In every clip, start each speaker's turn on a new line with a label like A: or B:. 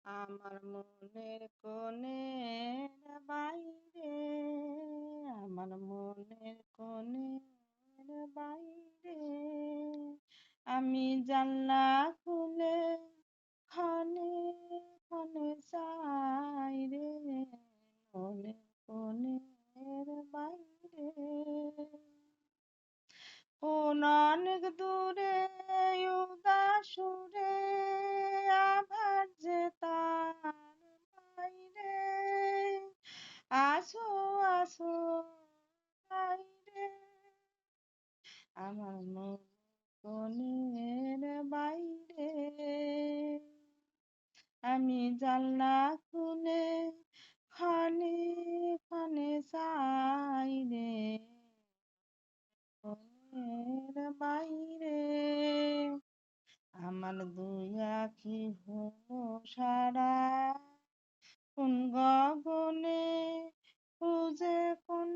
A: আমার মনের কোণের বাইরে, আমার মনের কোণের বাইরে, আমি জানলা খুলে ক্ষণে ক্ষণে চাই রে, মনের কোণের বাইরে। কোন অনেক দূরে উদাস সুরে আভার যে তার বাইরে, আসো আসো বাইরে, আমার মন কোণের বাইরে। আমি জানলা খুলে ক্ষণে ক্ষণে চাই রে, কোণের বাইরে। আমার দুই আখি হলো সারা, কোন গগনে খুঁজে কোন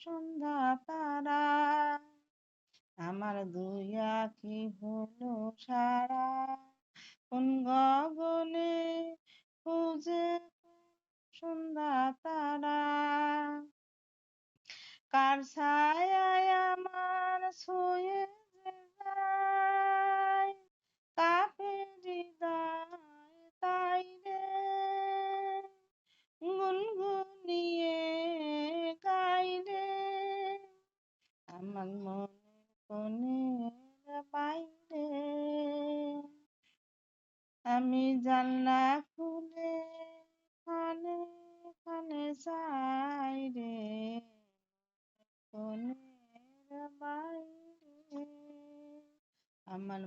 A: সন্ধ্যা তারা। আমার দুই আখি হলো সারা, কোন গগনে খুঁজে কোন সন্ধ্যা তারা। কার ছায়ায় আমার ছুঁয়ে যে যায়, কাকে হৃদয় তাই রে, গুনগুনিয়ে গাই রে, আমার মনের কোণের বাইরে। আমি জানলা খুলে ক্ষণে ক্ষণে চাই রে, কোণের বাইরে, আমার